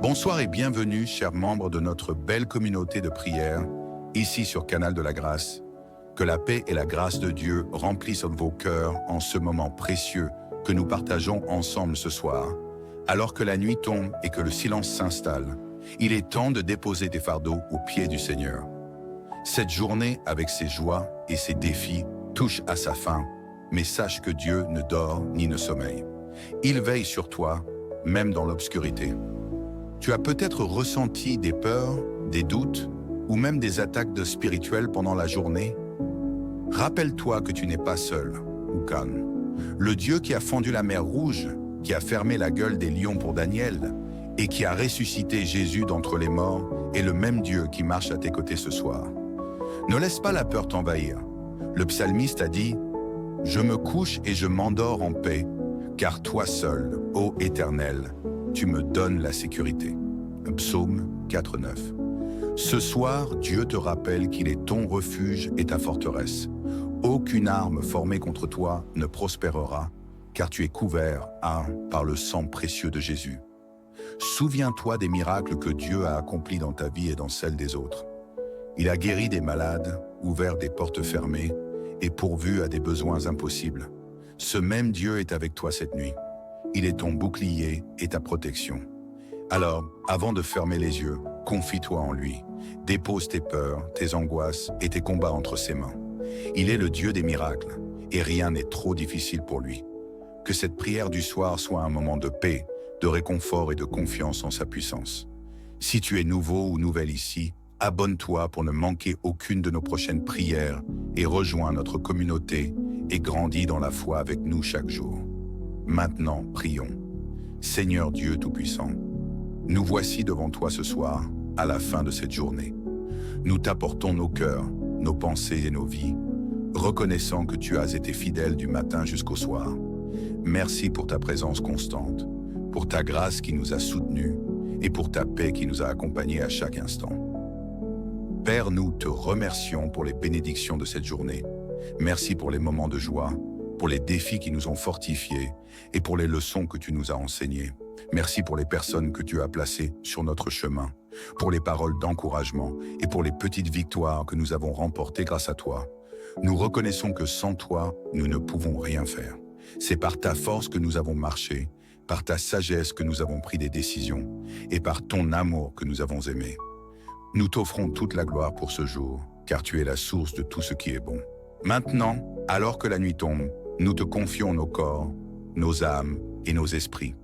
Bonsoir et bienvenue, chers membres de notre belle communauté de prière, ici sur Canal de la Grâce. Que la paix et la grâce de Dieu remplissent vos cœurs en ce moment précieux que nous partageons ensemble ce soir. Alors que la nuit tombe et que le silence s'installe, il est temps de déposer tes fardeaux aux pieds du Seigneur. Cette journée, avec ses joies et ses défis, touche à sa fin, mais sache que Dieu ne dort ni ne sommeille. Il veille sur toi, même dans l'obscurité. Tu as peut-être ressenti des peurs, des doutes, ou même des attaques spirituelles pendant la journée. Rappelle-toi que tu n'es pas seul, Oukan. Le Dieu qui a fendu la mer Rouge, qui a fermé la gueule des lions pour Daniel, et qui a ressuscité Jésus d'entre les morts, est le même Dieu qui marche à tes côtés ce soir. Ne laisse pas la peur t'envahir. Le psalmiste a dit « Je me couche et je m'endors en paix, car toi seul, ô Éternel, tu me donnes la sécurité. » Psaume 4:9. Ce soir, Dieu te rappelle qu'il est ton refuge et ta forteresse. Aucune arme formée contre toi ne prospérera, car tu es couvert par le sang précieux de Jésus. Souviens-toi des miracles que Dieu a accomplis dans ta vie et dans celle des autres. Il a guéri des malades, ouvert des portes fermées et pourvu à des besoins impossibles. Ce même Dieu est avec toi cette nuit. Il est ton bouclier et ta protection. Alors, avant de fermer les yeux, confie-toi en lui. Dépose tes peurs, tes angoisses et tes combats entre ses mains. Il est le Dieu des miracles et rien n'est trop difficile pour lui. Que cette prière du soir soit un moment de paix, de réconfort et de confiance en sa puissance. Si tu es nouveau ou nouvelle ici, abonne-toi pour ne manquer aucune de nos prochaines prières et rejoins notre communauté et grandis dans la foi avec nous chaque jour. Maintenant, prions. Seigneur Dieu Tout-Puissant, nous voici devant toi ce soir, à la fin de cette journée. Nous t'apportons nos cœurs, nos pensées et nos vies, reconnaissant que tu as été fidèle du matin jusqu'au soir. Merci pour ta présence constante, pour ta grâce qui nous a soutenus et pour ta paix qui nous a accompagnés à chaque instant. Père, nous te remercions pour les bénédictions de cette journée. Merci pour les moments de joie, pour les défis qui nous ont fortifiés et pour les leçons que tu nous as enseignées. Merci pour les personnes que tu as placées sur notre chemin, pour les paroles d'encouragement et pour les petites victoires que nous avons remportées grâce à toi. Nous reconnaissons que sans toi, nous ne pouvons rien faire. C'est par ta force que nous avons marché, par ta sagesse que nous avons pris des décisions et par ton amour que nous avons aimé. Nous t'offrons toute la gloire pour ce jour, car tu es la source de tout ce qui est bon. Maintenant, alors que la nuit tombe, nous te confions nos corps, nos âmes et nos esprits.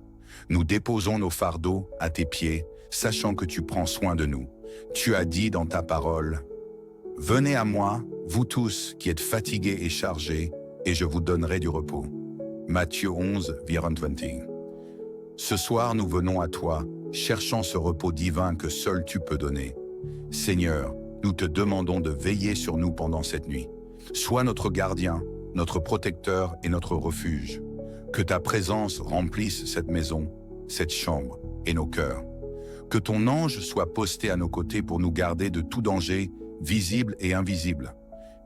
Nous déposons nos fardeaux à tes pieds, sachant que tu prends soin de nous. Tu as dit dans ta parole, « Venez à moi, vous tous qui êtes fatigués et chargés, et je vous donnerai du repos. » Matthieu 11:20. Ce soir, nous venons à toi, cherchant ce repos divin que seul tu peux donner. Seigneur, nous te demandons de veiller sur nous pendant cette nuit. Sois notre gardien, notre protecteur et notre refuge. Que ta présence remplisse cette maison, cette chambre et nos cœurs. Que ton ange soit posté à nos côtés pour nous garder de tout danger, visible et invisible.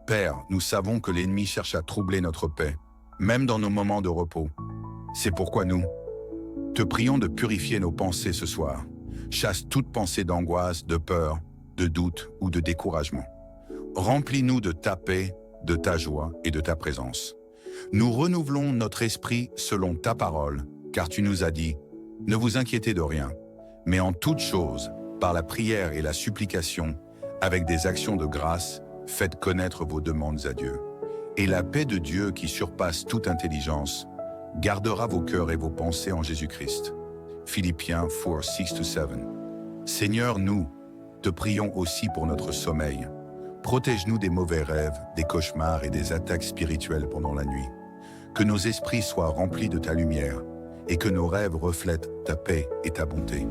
Père, nous savons que l'ennemi cherche à troubler notre paix, même dans nos moments de repos. C'est pourquoi nous te prions de purifier nos pensées ce soir. Chasse toute pensée d'angoisse, de peur, de doute ou de découragement. Remplis-nous de ta paix, de ta joie et de ta présence. Nous renouvelons notre esprit selon ta parole, car tu nous as dit « Ne vous inquiétez de rien, mais en toute chose, par la prière et la supplication, avec des actions de grâce, faites connaître vos demandes à Dieu. Et la paix de Dieu qui surpasse toute intelligence, gardera vos cœurs et vos pensées en Jésus-Christ. » Philippiens 4:6-7. Seigneur, nous te prions aussi pour notre sommeil. Protège-nous des mauvais rêves, des cauchemars et des attaques spirituelles pendant la nuit. Que nos esprits soient remplis de ta lumière et que nos rêves reflètent ta paix et ta bonté.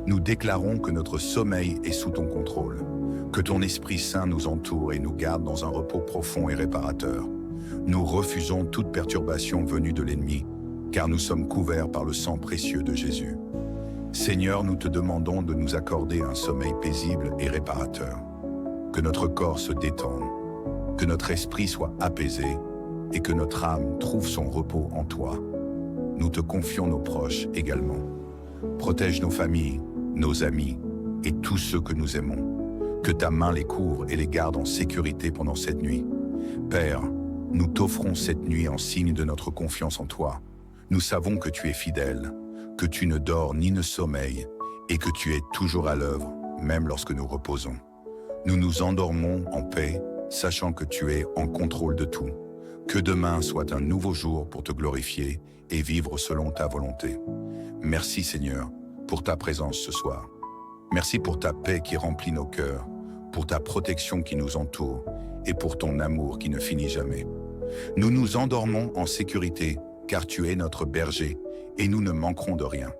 Nous déclarons que notre sommeil est sous ton contrôle, que ton Esprit Saint nous entoure et nous garde dans un repos profond et réparateur. Nous refusons toute perturbation venue de l'ennemi, car nous sommes couverts par le sang précieux de Jésus. Seigneur, nous te demandons de nous accorder un sommeil paisible et réparateur. Que notre corps se détende, que notre esprit soit apaisé et que notre âme trouve son repos en toi. Nous te confions nos proches également. Protège nos familles, nos amis et tous ceux que nous aimons. Que ta main les couvre et les garde en sécurité pendant cette nuit. Père, nous t'offrons cette nuit en signe de notre confiance en toi. Nous savons que tu es fidèle, que tu ne dors ni ne sommeilles et que tu es toujours à l'œuvre, même lorsque nous reposons. Nous nous endormons en paix, sachant que tu es en contrôle de tout. Que demain soit un nouveau jour pour te glorifier et vivre selon ta volonté. Merci Seigneur pour ta présence ce soir. Merci pour ta paix qui remplit nos cœurs, pour ta protection qui nous entoure et pour ton amour qui ne finit jamais. Nous nous endormons en sécurité car tu es notre berger et nous ne manquerons de rien.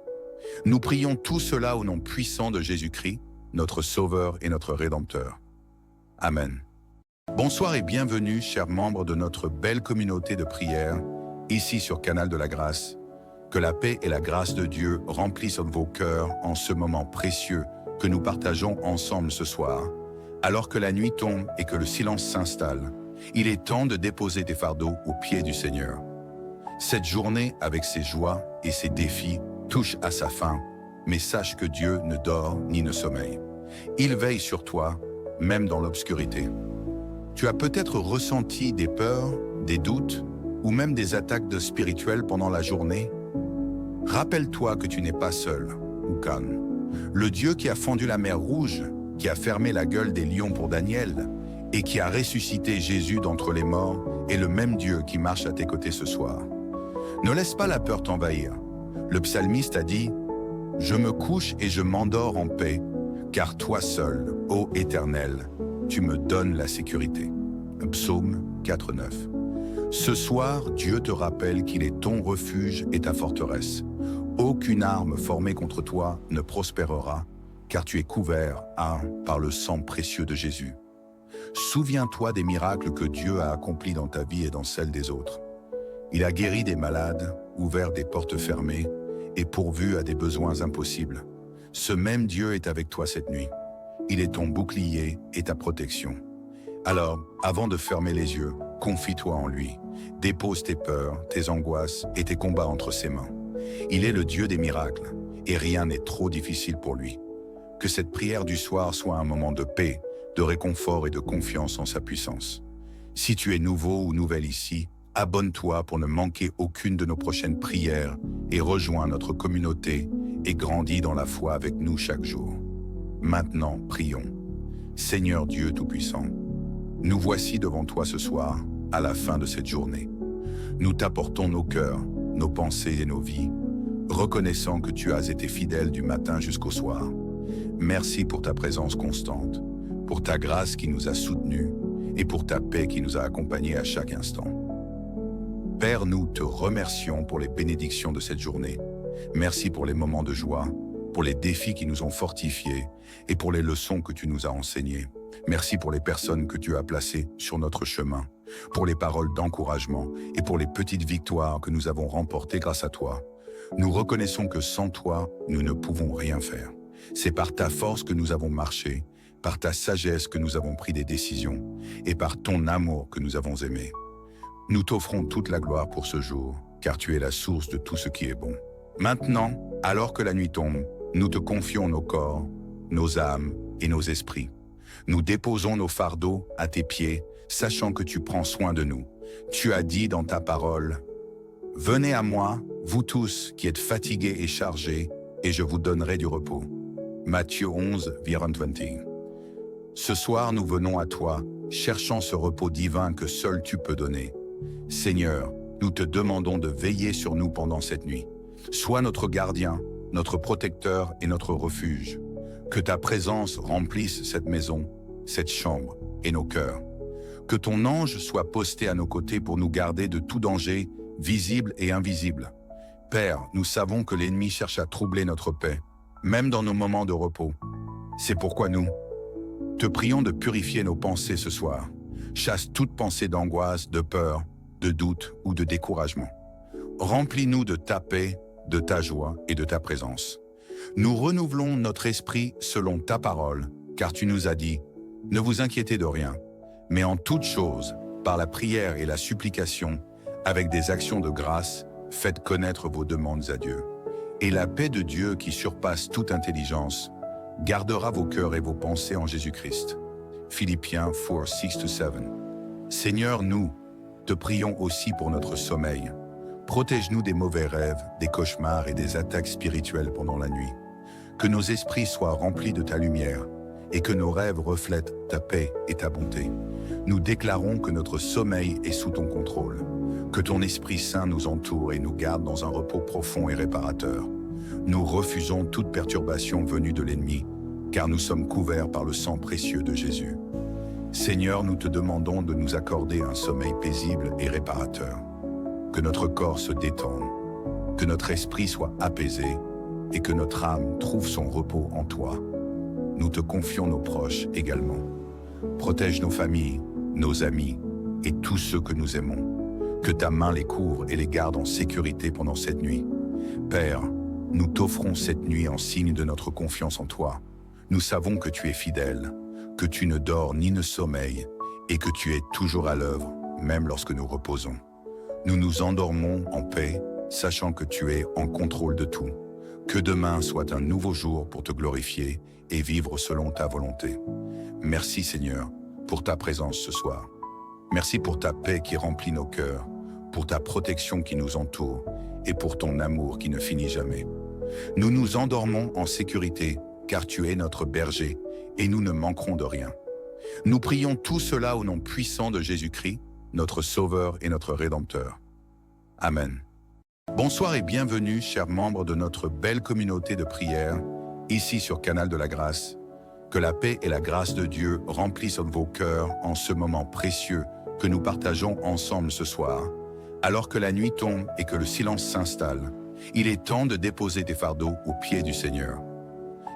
Nous prions tout cela au nom puissant de Jésus-Christ, notre Sauveur et notre Rédempteur. Amen. Bonsoir et bienvenue, chers membres de notre belle communauté de prière, ici sur Canal de la Grâce. Que la paix et la grâce de Dieu remplissent vos cœurs en ce moment précieux que nous partageons ensemble ce soir. Alors que la nuit tombe et que le silence s'installe, il est temps de déposer tes fardeaux aux pieds du Seigneur. Cette journée, avec ses joies et ses défis, touche à sa fin, mais sache que Dieu ne dort ni ne sommeille. Il veille sur toi, même dans l'obscurité. Tu as peut-être ressenti des peurs, des doutes, ou même des attaques spirituelles pendant la journée. Rappelle-toi que tu n'es pas seul, Oukan. Le Dieu qui a fendu la mer Rouge, qui a fermé la gueule des lions pour Daniel, et qui a ressuscité Jésus d'entre les morts, est le même Dieu qui marche à tes côtés ce soir. Ne laisse pas la peur t'envahir. Le psalmiste a dit « Je me couche et je m'endors en paix, car toi seul, ô Éternel, tu me donnes la sécurité. » Psaume 4:9. Ce soir, Dieu te rappelle qu'il est ton refuge et ta forteresse. Aucune arme formée contre toi ne prospérera, car tu es couvert par le sang précieux de Jésus. Souviens-toi des miracles que Dieu a accomplis dans ta vie et dans celle des autres. Il a guéri des malades, ouvert des portes fermées et pourvu à des besoins impossibles. Ce même Dieu est avec toi cette nuit. Il est ton bouclier et ta protection. Alors, avant de fermer les yeux, confie-toi en lui. Dépose tes peurs, tes angoisses et tes combats entre ses mains. Il est le Dieu des miracles et rien n'est trop difficile pour lui. Que cette prière du soir soit un moment de paix, de réconfort et de confiance en sa puissance. Si tu es nouveau ou nouvelle ici, abonne-toi pour ne manquer aucune de nos prochaines prières et rejoins notre communauté et grandis dans la foi avec nous chaque jour. Maintenant, prions. Seigneur Dieu Tout-Puissant, nous voici devant toi ce soir, à la fin de cette journée. Nous t'apportons nos cœurs, nos pensées et nos vies, reconnaissant que tu as été fidèle du matin jusqu'au soir. Merci pour ta présence constante, pour ta grâce qui nous a soutenus et pour ta paix qui nous a accompagnés à chaque instant. Père, nous te remercions pour les bénédictions de cette journée. Merci pour les moments de joie, pour les défis qui nous ont fortifiés et pour les leçons que tu nous as enseignées. Merci pour les personnes que tu as placées sur notre chemin, pour les paroles d'encouragement et pour les petites victoires que nous avons remportées grâce à toi. Nous reconnaissons que sans toi, nous ne pouvons rien faire. C'est par ta force que nous avons marché, par ta sagesse que nous avons pris des décisions et par ton amour que nous avons aimé. Nous t'offrons toute la gloire pour ce jour, car tu es la source de tout ce qui est bon. Maintenant, alors que la nuit tombe, nous te confions nos corps, nos âmes et nos esprits. Nous déposons nos fardeaux à tes pieds, sachant que tu prends soin de nous. Tu as dit dans ta parole, « Venez à moi, vous tous qui êtes fatigués et chargés, et je vous donnerai du repos. » Matthieu 11, 20. Ce soir, nous venons à toi, cherchant ce repos divin que seul tu peux donner. Seigneur, nous te demandons de veiller sur nous pendant cette nuit. Sois notre gardien, notre protecteur et notre refuge. Que ta présence remplisse cette maison, cette chambre et nos cœurs. Que ton ange soit posté à nos côtés pour nous garder de tout danger, visible et invisible. Père, nous savons que l'ennemi cherche à troubler notre paix, même dans nos moments de repos. C'est pourquoi nous te prions de purifier nos pensées ce soir. Chasse toute pensée d'angoisse, de peur, de doute ou de découragement. Remplis-nous de ta paix, de ta joie et de ta présence. Nous renouvelons notre esprit selon ta parole, car tu nous as dit, ne vous inquiétez de rien, mais en toute chose, par la prière et la supplication, avec des actions de grâce, faites connaître vos demandes à Dieu. Et la paix de Dieu qui surpasse toute intelligence gardera vos cœurs et vos pensées en Jésus-Christ. Philippiens 4, 6-7. Seigneur, nous te prions aussi pour notre sommeil. Protège-nous des mauvais rêves, des cauchemars et des attaques spirituelles pendant la nuit. Que nos esprits soient remplis de ta lumière et que nos rêves reflètent ta paix et ta bonté. Nous déclarons que notre sommeil est sous ton contrôle, que ton Esprit Saint nous entoure et nous garde dans un repos profond et réparateur. Nous refusons toute perturbation venue de l'ennemi, car nous sommes couverts par le sang précieux de Jésus. Seigneur, nous te demandons de nous accorder un sommeil paisible et réparateur. Que notre corps se détende, que notre esprit soit apaisé et que notre âme trouve son repos en toi. Nous te confions nos proches également. Protège nos familles, nos amis et tous ceux que nous aimons. Que ta main les couvre et les garde en sécurité pendant cette nuit. Père, nous t'offrons cette nuit en signe de notre confiance en toi. Nous savons que tu es fidèle, que tu ne dors ni ne sommeilles et que tu es toujours à l'œuvre, même lorsque nous reposons. Nous nous endormons en paix, sachant que tu es en contrôle de tout. Que demain soit un nouveau jour pour te glorifier et vivre selon ta volonté. Merci Seigneur pour ta présence ce soir. Merci pour ta paix qui remplit nos cœurs, pour ta protection qui nous entoure et pour ton amour qui ne finit jamais. Nous nous endormons en sécurité car tu es notre berger et nous ne manquerons de rien. Nous prions tout cela au nom puissant de Jésus-Christ, notre Sauveur et notre Rédempteur. Amen. Bonsoir et bienvenue, chers membres de notre belle communauté de prière, ici sur Canal de la Grâce. Que la paix et la grâce de Dieu remplissent vos cœurs en ce moment précieux que nous partageons ensemble ce soir. Alors que la nuit tombe et que le silence s'installe, il est temps de déposer tes fardeaux aux pieds du Seigneur.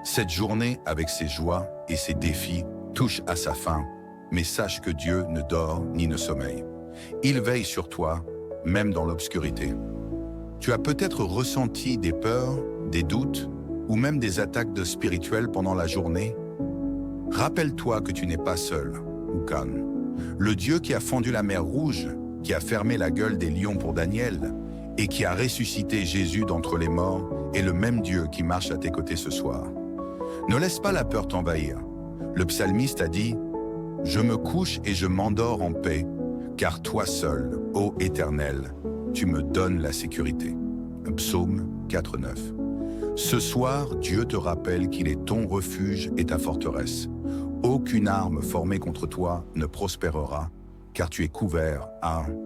Cette journée, avec ses joies et ses défis, touche à sa fin, mais sache que Dieu ne dort ni ne sommeille. Il veille sur toi, même dans l'obscurité. Tu as peut-être ressenti des peurs, des doutes, ou même des attaques spirituelles pendant la journée. Rappelle-toi que tu n'es pas seul, Oukan. Le Dieu qui a fendu la mer Rouge, qui a fermé la gueule des lions pour Daniel, et qui a ressuscité Jésus d'entre les morts, est le même Dieu qui marche à tes côtés ce soir. Ne laisse pas la peur t'envahir. Le psalmiste a dit « Je me couche et je m'endors en paix, car toi seul, ô Éternel, tu me donnes la sécurité. » Psaume 4,9. Ce soir, Dieu te rappelle qu'il est ton refuge et ta forteresse. Aucune arme formée contre toi ne prospérera, car tu es couvert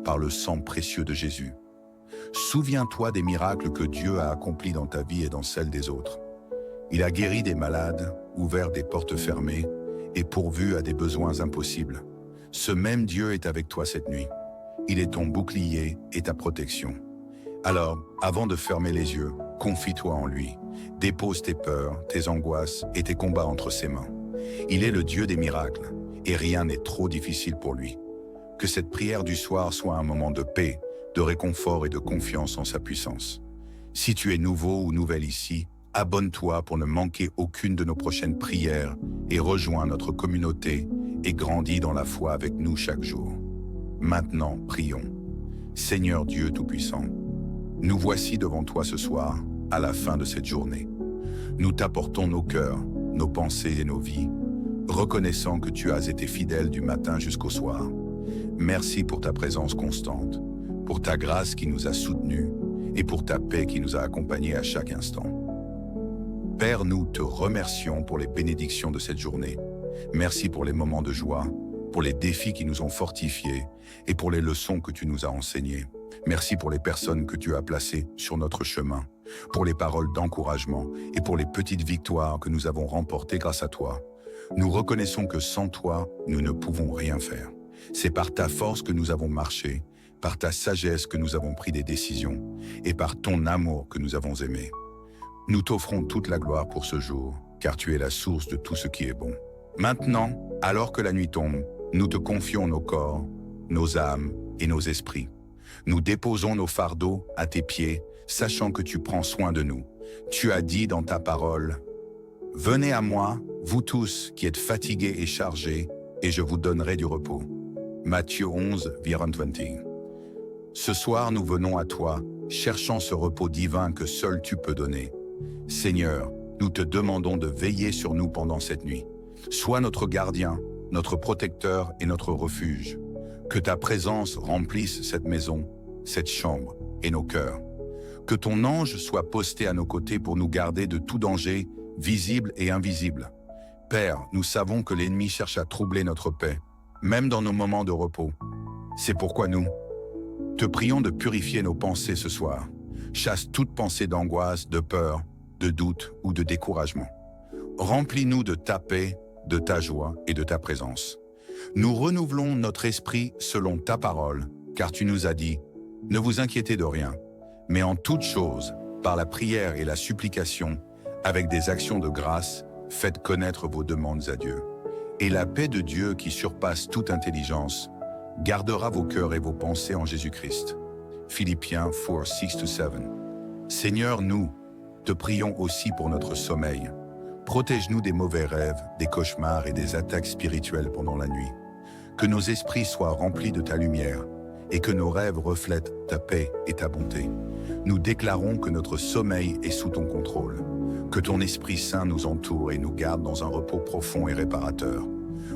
par le sang précieux de Jésus. Souviens-toi des miracles que Dieu a accomplis dans ta vie et dans celle des autres. Il a guéri des malades, ouvert des portes fermées et pourvu à des besoins impossibles. Ce même Dieu est avec toi cette nuit. Il est ton bouclier et ta protection. Alors, avant de fermer les yeux, confie-toi en lui. Dépose tes peurs, tes angoisses et tes combats entre ses mains. Il est le Dieu des miracles et rien n'est trop difficile pour lui. Que cette prière du soir soit un moment de paix, de réconfort et de confiance en sa puissance. Si tu es nouveau ou nouvelle ici, abonne-toi pour ne manquer aucune de nos prochaines prières et rejoins notre communauté et grandis dans la foi avec nous chaque jour. Maintenant, prions. Seigneur Dieu Tout-Puissant, nous voici devant toi ce soir, à la fin de cette journée. Nous t'apportons nos cœurs, nos pensées et nos vies, reconnaissant que tu as été fidèle du matin jusqu'au soir. Merci pour ta présence constante, pour ta grâce qui nous a soutenus et pour ta paix qui nous a accompagnés à chaque instant. Père, nous te remercions pour les bénédictions de cette journée. Merci pour les moments de joie, pour les défis qui nous ont fortifiés et pour les leçons que tu nous as enseignées. Merci pour les personnes que tu as placées sur notre chemin, pour les paroles d'encouragement et pour les petites victoires que nous avons remportées grâce à toi. Nous reconnaissons que sans toi, nous ne pouvons rien faire. C'est par ta force que nous avons marché, par ta sagesse que nous avons pris des décisions et par ton amour que nous avons aimé. Nous t'offrons toute la gloire pour ce jour, car tu es la source de tout ce qui est bon. Maintenant, alors que la nuit tombe, nous te confions nos corps, nos âmes et nos esprits. Nous déposons nos fardeaux à tes pieds, sachant que tu prends soin de nous. Tu as dit dans ta parole, « Venez à moi, vous tous qui êtes fatigués et chargés, et je vous donnerai du repos. » Matthieu 11, 20. Ce soir, nous venons à toi, cherchant ce repos divin que seul tu peux donner. Seigneur, nous te demandons de veiller sur nous pendant cette nuit. Sois notre gardien, notre protecteur et notre refuge. Que ta présence remplisse cette maison, cette chambre et nos cœurs. Que ton ange soit posté à nos côtés pour nous garder de tout danger, visible et invisible. Père, nous savons que l'ennemi cherche à troubler notre paix, même dans nos moments de repos. C'est pourquoi nous te prions de purifier nos pensées ce soir. Chasse toute pensée d'angoisse, de peur, de doute ou de découragement. Remplis-nous de ta paix, de ta joie et de ta présence. Nous renouvelons notre esprit selon ta parole, car tu nous as dit, ne vous inquiétez de rien, mais en toute chose, par la prière et la supplication, avec des actions de grâce, faites connaître vos demandes à Dieu. Et la paix de Dieu qui surpasse toute intelligence, gardera vos cœurs et vos pensées en Jésus-Christ. Philippiens 4, 6-7. Seigneur, nous te prions aussi pour notre sommeil. Protège-nous des mauvais rêves, des cauchemars et des attaques spirituelles pendant la nuit. Que nos esprits soient remplis de ta lumière et que nos rêves reflètent ta paix et ta bonté. Nous déclarons que notre sommeil est sous ton contrôle, que ton Esprit Saint nous entoure et nous garde dans un repos profond et réparateur.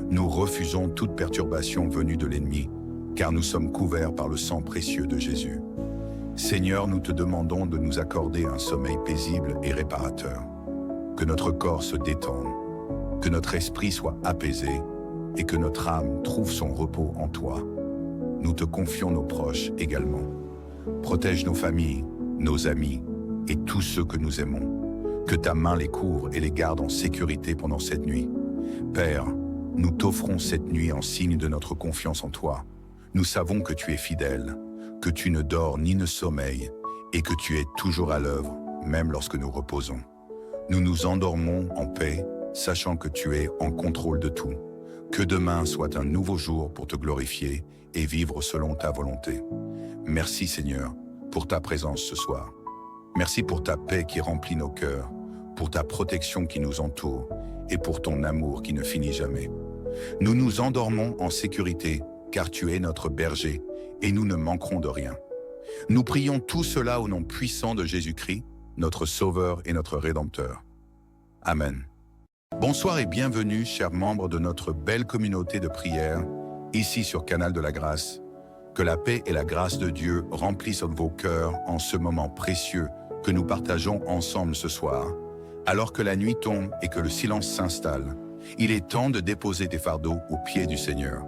Nous refusons toute perturbation venue de l'ennemi, car nous sommes couverts par le sang précieux de Jésus. Seigneur, nous te demandons de nous accorder un sommeil paisible et réparateur. Que notre corps se détende, que notre esprit soit apaisé et que notre âme trouve son repos en toi. Nous te confions nos proches également. Protège nos familles, nos amis et tous ceux que nous aimons. Que ta main les couvre et les garde en sécurité pendant cette nuit. Père, nous t'offrons cette nuit en signe de notre confiance en toi. Nous savons que tu es fidèle, que tu ne dors ni ne sommeilles et que tu es toujours à l'œuvre, même lorsque nous reposons. Nous nous endormons en paix, sachant que tu es en contrôle de tout. Que demain soit un nouveau jour pour te glorifier et vivre selon ta volonté. Merci Seigneur pour ta présence ce soir. Merci pour ta paix qui remplit nos cœurs, pour ta protection qui nous entoure et pour ton amour qui ne finit jamais. Nous nous endormons en sécurité car tu es notre berger et nous ne manquerons de rien. Nous prions tout cela au nom puissant de Jésus-Christ, notre Sauveur et notre Rédempteur. Amen. Bonsoir et bienvenue, chers membres de notre belle communauté de prière, ici sur Canal de la Grâce. Que la paix et la grâce de Dieu remplissent vos cœurs en ce moment précieux que nous partageons ensemble ce soir. Alors que la nuit tombe et que le silence s'installe, il est temps de déposer tes fardeaux aux pieds du Seigneur.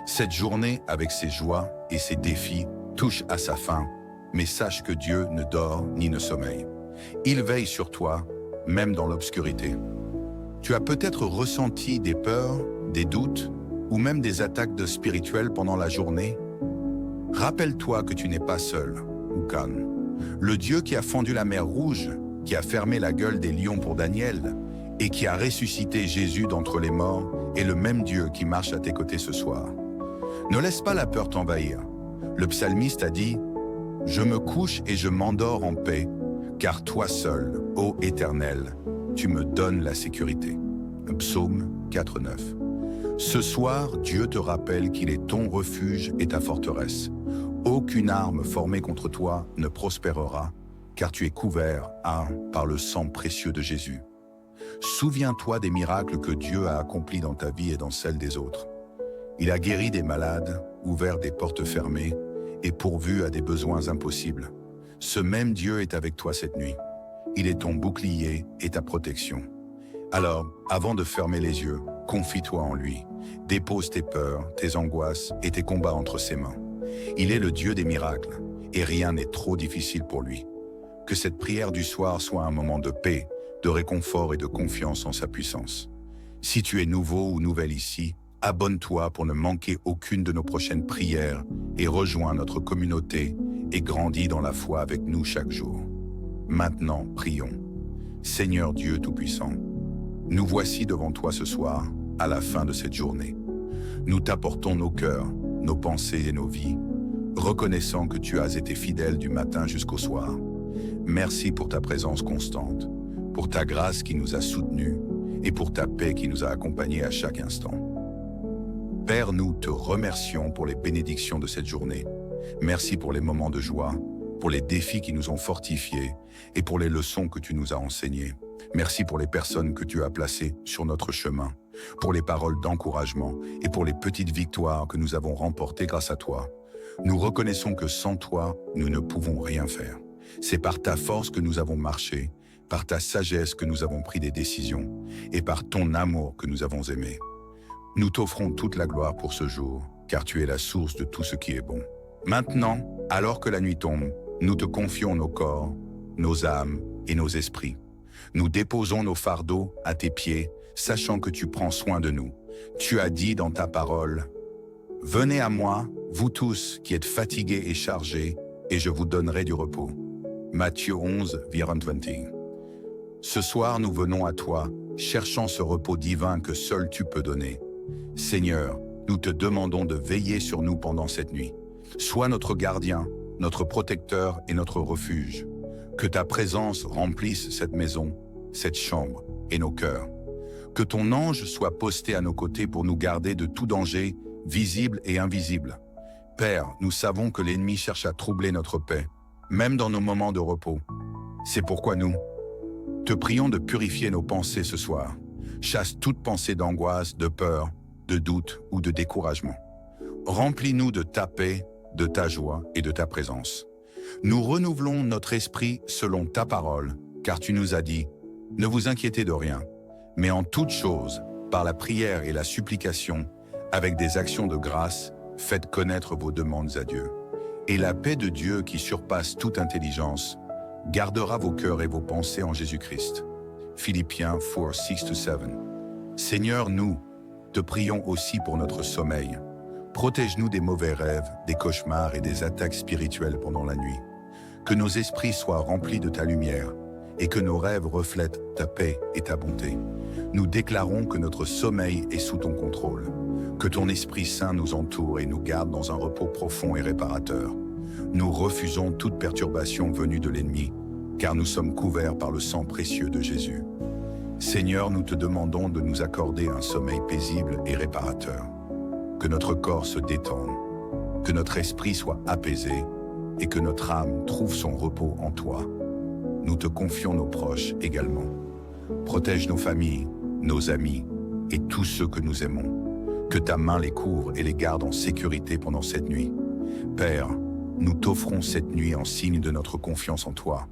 Cette journée, avec ses joies et ses défis, touche à sa fin, mais sache que Dieu ne dort ni ne sommeille. Il veille sur toi, même dans l'obscurité. Tu as peut-être ressenti des peurs, des doutes, ou même des attaques spirituelles pendant la journée. Rappelle-toi que tu n'es pas seul, Oukan. Le Dieu qui a fendu la mer Rouge, qui a fermé la gueule des lions pour Daniel, et qui a ressuscité Jésus d'entre les morts, est le même Dieu qui marche à tes côtés ce soir. Ne laisse pas la peur t'envahir. Le psalmiste a dit « Je me couche et je m'endors en paix, car toi seul, ô Éternel, tu me donnes la sécurité. » Psaume 4,9. Ce soir, Dieu te rappelle qu'il est ton refuge et ta forteresse. Aucune arme formée contre toi ne prospérera, car tu es couvert par le sang précieux de Jésus. Souviens-toi des miracles que Dieu a accomplis dans ta vie et dans celle des autres. Il a guéri des malades, ouvert des portes fermées et pourvu à des besoins impossibles. Ce même Dieu est avec toi cette nuit. Il est ton bouclier et ta protection. Alors, avant de fermer les yeux, confie-toi en lui. Dépose tes peurs, tes angoisses et tes combats entre ses mains. Il est le Dieu des miracles et rien n'est trop difficile pour lui. Que cette prière du soir soit un moment de paix, de réconfort et de confiance en sa puissance. Si tu es nouveau ou nouvelle ici, abonne-toi pour ne manquer aucune de nos prochaines prières et rejoins notre communauté et grandis dans la foi avec nous chaque jour. Maintenant, prions. Seigneur Dieu Tout-Puissant, nous voici devant toi ce soir, à la fin de cette journée. Nous t'apportons nos cœurs, nos pensées et nos vies, reconnaissant que tu as été fidèle du matin jusqu'au soir. Merci pour ta présence constante, pour ta grâce qui nous a soutenus et pour ta paix qui nous a accompagnés à chaque instant. Père, nous te remercions pour les bénédictions de cette journée. Merci pour les moments de joie, pour les défis qui nous ont fortifiés et pour les leçons que tu nous as enseignées. Merci pour les personnes que tu as placées sur notre chemin, pour les paroles d'encouragement et pour les petites victoires que nous avons remportées grâce à toi. Nous reconnaissons que sans toi, nous ne pouvons rien faire. C'est par ta force que nous avons marché, par ta sagesse que nous avons pris des décisions et par ton amour que nous avons aimé. Nous t'offrons toute la gloire pour ce jour, car tu es la source de tout ce qui est bon. Maintenant, alors que la nuit tombe, nous te confions nos corps, nos âmes et nos esprits. Nous déposons nos fardeaux à tes pieds, sachant que tu prends soin de nous. Tu as dit dans ta parole, « Venez à moi, vous tous qui êtes fatigués et chargés, et je vous donnerai du repos. » Matthieu 11, 20. Ce soir, nous venons à toi, cherchant ce repos divin que seul tu peux donner. Seigneur, nous te demandons de veiller sur nous pendant cette nuit. Sois notre gardien, notre protecteur et notre refuge. Que ta présence remplisse cette maison, cette chambre et nos cœurs. Que ton ange soit posté à nos côtés pour nous garder de tout danger, visible et invisible. Père, nous savons que l'ennemi cherche à troubler notre paix, même dans nos moments de repos. C'est pourquoi nous te prions de purifier nos pensées ce soir. Chasse toute pensée d'angoisse, de peur, de doute ou de découragement. Remplis-nous de ta paix, de ta joie et de ta présence. Nous renouvelons notre esprit selon ta parole, car tu nous as dit, ne vous inquiétez de rien, mais en toute chose, par la prière et la supplication, avec des actions de grâce, faites connaître vos demandes à Dieu. Et la paix de Dieu qui surpasse toute intelligence, gardera vos cœurs et vos pensées en Jésus-Christ. Philippiens 4, 6-7. Seigneur, nous te prions aussi pour notre sommeil. Protège-nous des mauvais rêves, des cauchemars et des attaques spirituelles pendant la nuit. Que nos esprits soient remplis de ta lumière et que nos rêves reflètent ta paix et ta bonté. Nous déclarons que notre sommeil est sous ton contrôle, que ton Esprit Saint nous entoure et nous garde dans un repos profond et réparateur. Nous refusons toute perturbation venue de l'ennemi, car nous sommes couverts par le sang précieux de Jésus. Seigneur, nous te demandons de nous accorder un sommeil paisible et réparateur. Que notre corps se détende, que notre esprit soit apaisé et que notre âme trouve son repos en toi. Nous te confions nos proches également. Protège nos familles, nos amis et tous ceux que nous aimons. Que ta main les couvre et les garde en sécurité pendant cette nuit. Père, nous t'offrons cette nuit en signe de notre confiance en toi.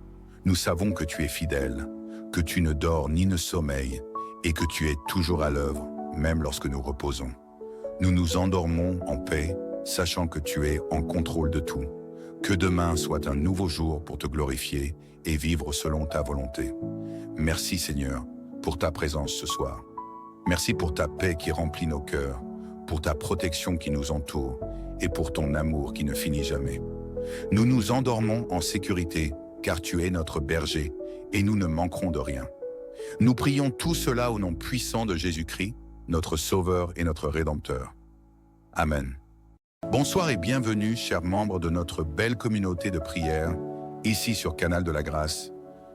Nous savons que tu es fidèle, que tu ne dors ni ne sommeilles et que tu es toujours à l'œuvre, même lorsque nous reposons. Nous nous endormons en paix, sachant que tu es en contrôle de tout. Que demain soit un nouveau jour pour te glorifier et vivre selon ta volonté. Merci Seigneur pour ta présence ce soir. Merci pour ta paix qui remplit nos cœurs, pour ta protection qui nous entoure et pour ton amour qui ne finit jamais. Nous nous endormons en sécurité car tu es notre berger et nous ne manquerons de rien. Nous prions tout cela au nom puissant de Jésus-Christ, notre Sauveur et notre Rédempteur. Amen. Bonsoir et bienvenue, chers membres de notre belle communauté de prière, ici sur Canal de la Grâce.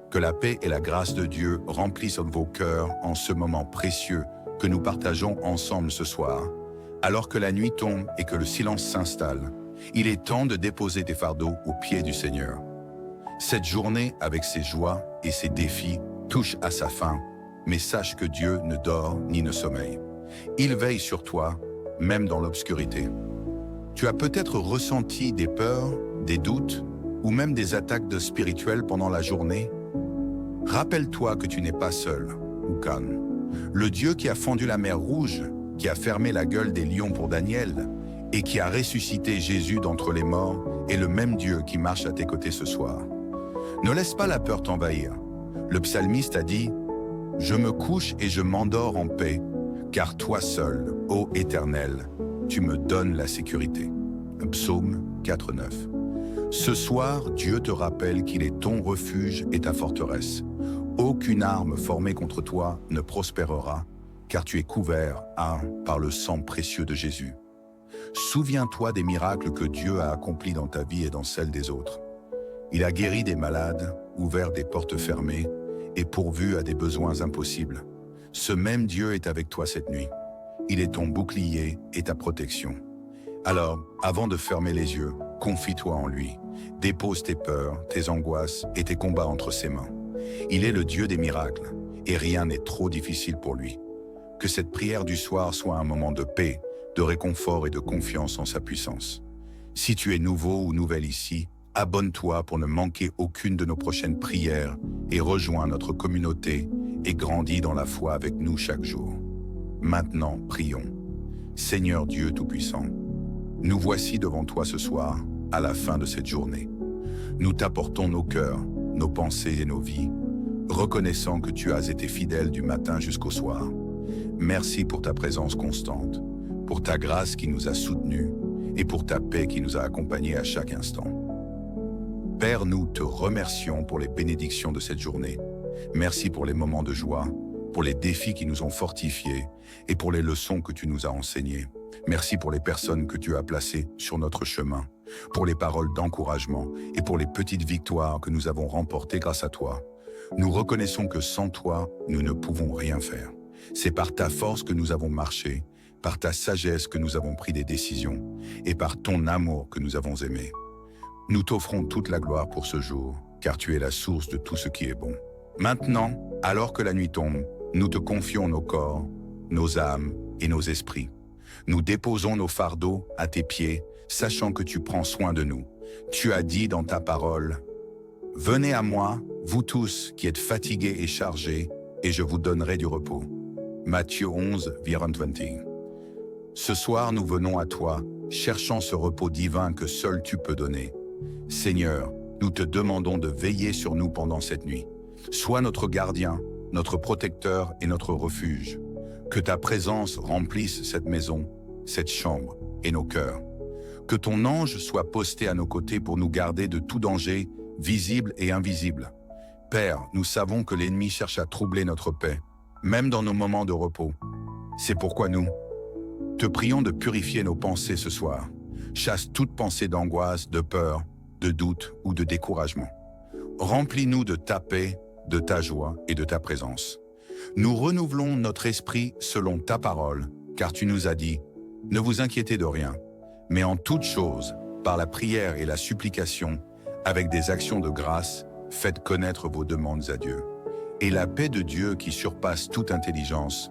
Que la paix et la grâce de Dieu remplissent vos cœurs en ce moment précieux que nous partageons ensemble ce soir. Alors que la nuit tombe et que le silence s'installe, il est temps de déposer tes fardeaux aux pieds du Seigneur. Cette journée, avec ses joies et ses défis, touche à sa fin, mais sache que Dieu ne dort ni ne sommeille. Il veille sur toi, même dans l'obscurité. Tu as peut-être ressenti des peurs, des doutes, ou même des attaques spirituelles pendant la journée. Rappelle-toi que tu n'es pas seul, Oukan. Le Dieu qui a fendu la mer Rouge, qui a fermé la gueule des lions pour Daniel, et qui a ressuscité Jésus d'entre les morts, est le même Dieu qui marche à tes côtés ce soir. Ne laisse pas la peur t'envahir. Le psalmiste a dit « Je me couche et je m'endors en paix, car toi seul, ô Éternel, tu me donnes la sécurité. » Psaume 4:9. Ce soir, Dieu te rappelle qu'il est ton refuge et ta forteresse. Aucune arme formée contre toi ne prospérera, car tu es couvert par le sang précieux de Jésus. Souviens-toi des miracles que Dieu a accomplis dans ta vie et dans celle des autres. Il a guéri des malades, ouvert des portes fermées et pourvu à des besoins impossibles. Ce même Dieu est avec toi cette nuit. Il est ton bouclier et ta protection. Alors, avant de fermer les yeux, confie-toi en lui. Dépose tes peurs, tes angoisses et tes combats entre ses mains. Il est le Dieu des miracles, et rien n'est trop difficile pour lui. Que cette prière du soir soit un moment de paix, de réconfort et de confiance en sa puissance. Si tu es nouveau ou nouvelle ici, abonne-toi pour ne manquer aucune de nos prochaines prières et rejoins notre communauté et grandis dans la foi avec nous chaque jour. Maintenant, prions. Seigneur Dieu Tout-Puissant, nous voici devant toi ce soir, à la fin de cette journée. Nous t'apportons nos cœurs, nos pensées et nos vies, reconnaissant que tu as été fidèle du matin jusqu'au soir. Merci pour ta présence constante, pour ta grâce qui nous a soutenus et pour ta paix qui nous a accompagnés à chaque instant. Père, nous te remercions pour les bénédictions de cette journée. Merci pour les moments de joie, pour les défis qui nous ont fortifiés et pour les leçons que tu nous as enseignées. Merci pour les personnes que tu as placées sur notre chemin, pour les paroles d'encouragement et pour les petites victoires que nous avons remportées grâce à toi. Nous reconnaissons que sans toi, nous ne pouvons rien faire. C'est par ta force que nous avons marché, par ta sagesse que nous avons pris des décisions et par ton amour que nous avons aimé. Nous t'offrons toute la gloire pour ce jour, car tu es la source de tout ce qui est bon. Maintenant, alors que la nuit tombe, nous te confions nos corps, nos âmes et nos esprits. Nous déposons nos fardeaux à tes pieds, sachant que tu prends soin de nous. Tu as dit dans ta parole, « Venez à moi, vous tous qui êtes fatigués et chargés, et je vous donnerai du repos. » Matthieu 11, 20. Ce soir, nous venons à toi, cherchant ce repos divin que seul tu peux donner. Seigneur, nous te demandons de veiller sur nous pendant cette nuit. Sois notre gardien, notre protecteur et notre refuge. Que ta présence remplisse cette maison, cette chambre et nos cœurs. Que ton ange soit posté à nos côtés pour nous garder de tout danger, visible et invisible. Père, nous savons que l'ennemi cherche à troubler notre paix, même dans nos moments de repos. C'est pourquoi nous te prions de purifier nos pensées ce soir. Chasse toute pensée d'angoisse, de peur, de doute ou de découragement. Remplis-nous de ta paix, de ta joie et de ta présence. Nous renouvelons notre esprit selon ta parole, car tu nous as dit, ne vous inquiétez de rien, mais en toute chose, par la prière et la supplication, avec des actions de grâce, faites connaître vos demandes à Dieu. Et la paix de Dieu qui surpasse toute intelligence,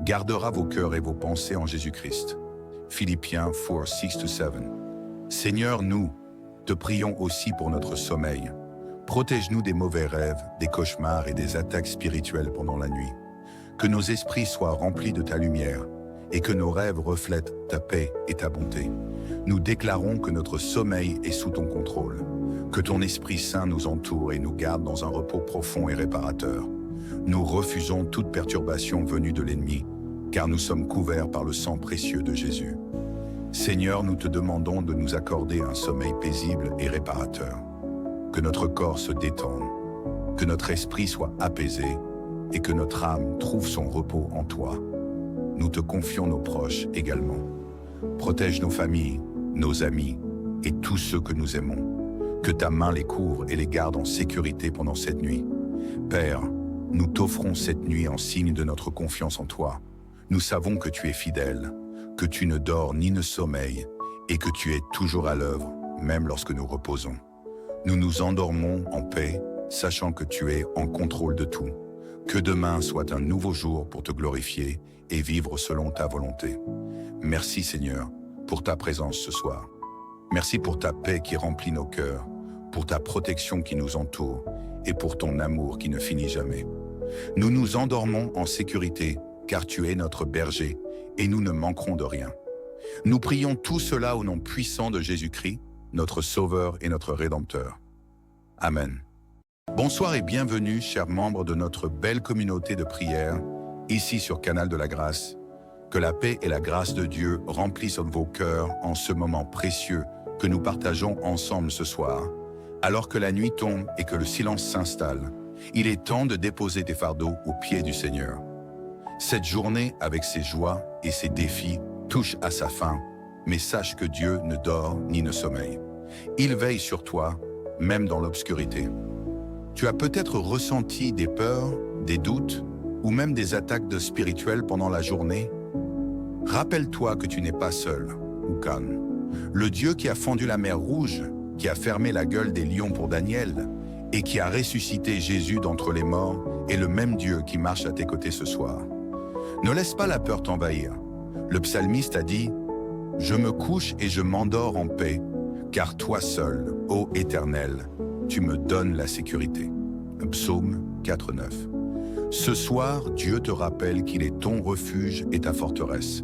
gardera vos cœurs et vos pensées en Jésus-Christ. Philippiens 4, 6-7. Seigneur, nous te prions aussi pour notre sommeil. Protège-nous des mauvais rêves, des cauchemars et des attaques spirituelles pendant la nuit. Que nos esprits soient remplis de ta lumière et que nos rêves reflètent ta paix et ta bonté. Nous déclarons que notre sommeil est sous ton contrôle, que ton Esprit Saint nous entoure et nous garde dans un repos profond et réparateur. Nous refusons toute perturbation venue de l'ennemi, car nous sommes couverts par le sang précieux de Jésus. Seigneur, nous te demandons de nous accorder un sommeil paisible et réparateur. Que notre corps se détende, que notre esprit soit apaisé et que notre âme trouve son repos en toi. Nous te confions nos proches également. Protège nos familles, nos amis et tous ceux que nous aimons. Que ta main les couvre et les garde en sécurité pendant cette nuit. Père, nous t'offrons cette nuit en signe de notre confiance en toi. Nous savons que tu es fidèle, que tu ne dors ni ne sommeilles et que tu es toujours à l'œuvre, même lorsque nous reposons. Nous nous endormons en paix, sachant que tu es en contrôle de tout. Que demain soit un nouveau jour pour te glorifier et vivre selon ta volonté. Merci Seigneur pour ta présence ce soir. Merci pour ta paix qui remplit nos cœurs, pour ta protection qui nous entoure et pour ton amour qui ne finit jamais. Nous nous endormons en sécurité car tu es notre berger et nous ne manquerons de rien. Nous prions tout cela au nom puissant de Jésus-Christ, notre Sauveur et notre Rédempteur. Amen. Bonsoir et bienvenue, chers membres de notre belle communauté de prière, ici sur Canal de la Grâce. Que la paix et la grâce de Dieu remplissent vos cœurs en ce moment précieux que nous partageons ensemble ce soir. Alors que la nuit tombe et que le silence s'installe, il est temps de déposer tes fardeaux aux pieds du Seigneur. Cette journée, avec ses joies et ses défis, touche à sa fin, mais sache que Dieu ne dort ni ne sommeille. Il veille sur toi, même dans l'obscurité. Tu as peut-être ressenti des peurs, des doutes, ou même des attaques de spirituelles pendant la journée. Rappelle-toi que tu n'es pas seul, Oukan. Le Dieu qui a fendu la mer Rouge qui a fermé la gueule des lions pour Daniel et qui a ressuscité Jésus d'entre les morts est le même Dieu qui marche à tes côtés ce soir. Ne laisse pas la peur t'envahir. Le psalmiste a dit « Je me couche et je m'endors en paix, car toi seul, ô Éternel, tu me donnes la sécurité. » Psaume 4,9. Ce soir, Dieu te rappelle qu'il est ton refuge et ta forteresse.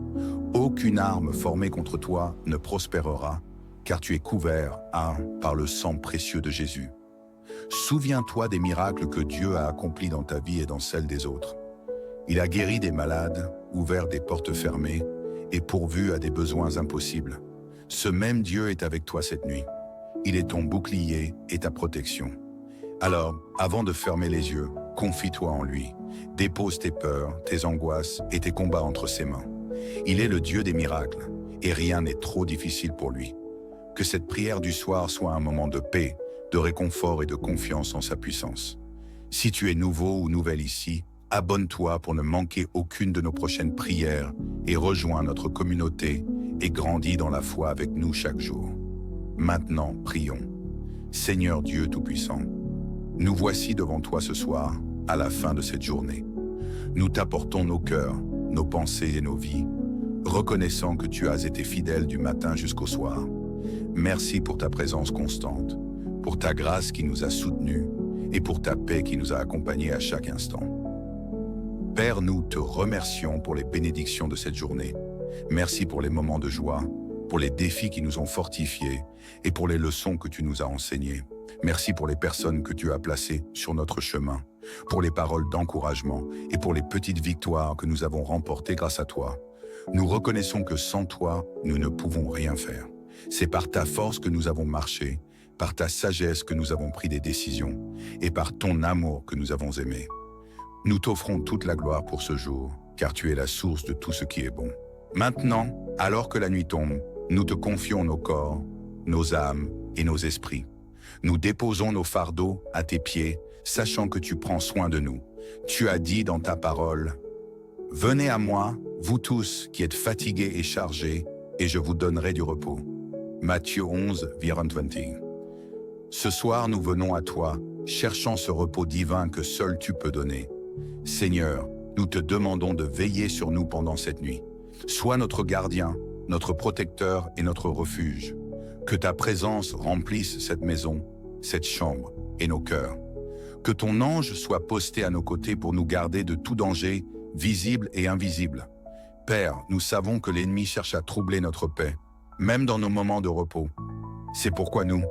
Aucune arme formée contre toi ne prospérera, car tu es couvert par le sang précieux de Jésus. Souviens-toi des miracles que Dieu a accomplis dans ta vie et dans celle des autres. Il a guéri des malades, ouvert des portes fermées et pourvu à des besoins impossibles. Ce même Dieu est avec toi cette nuit. Il est ton bouclier et ta protection. Alors, avant de fermer les yeux, confie-toi en lui. Dépose tes peurs, tes angoisses et tes combats entre ses mains. Il est le Dieu des miracles et rien n'est trop difficile pour lui. Que cette prière du soir soit un moment de paix, de réconfort et de confiance en sa puissance. Si tu es nouveau ou nouvelle ici, abonne-toi pour ne manquer aucune de nos prochaines prières et rejoins notre communauté et grandis dans la foi avec nous chaque jour. Maintenant, prions. Seigneur Dieu Tout-Puissant, nous voici devant toi ce soir, à la fin de cette journée. Nous t'apportons nos cœurs, nos pensées et nos vies, reconnaissant que tu as été fidèle du matin jusqu'au soir. Merci pour ta présence constante, pour ta grâce qui nous a soutenus et pour ta paix qui nous a accompagnés à chaque instant. Père, nous te remercions pour les bénédictions de cette journée. Merci pour les moments de joie, pour les défis qui nous ont fortifiés et pour les leçons que tu nous as enseignées. Merci pour les personnes que tu as placées sur notre chemin, pour les paroles d'encouragement et pour les petites victoires que nous avons remportées grâce à toi. Nous reconnaissons que sans toi, nous ne pouvons rien faire. C'est par ta force que nous avons marché, par ta sagesse que nous avons pris des décisions et par ton amour que nous avons aimé. Nous t'offrons toute la gloire pour ce jour, car tu es la source de tout ce qui est bon. Maintenant, alors que la nuit tombe, nous te confions nos corps, nos âmes et nos esprits. Nous déposons nos fardeaux à tes pieds, sachant que tu prends soin de nous. Tu as dit dans ta parole, « Venez à moi, vous tous qui êtes fatigués et chargés, et je vous donnerai du repos. » Matthieu 11, 20. Ce soir, nous venons à toi, cherchant ce repos divin que seul tu peux donner. Seigneur, nous te demandons de veiller sur nous pendant cette nuit. Sois notre gardien, notre protecteur et notre refuge. Que ta présence remplisse cette maison, cette chambre et nos cœurs. Que ton ange soit posté à nos côtés pour nous garder de tout danger, visible et invisible. Père, nous savons que l'ennemi cherche à troubler notre paix, même dans nos moments de repos. C'est pourquoi nous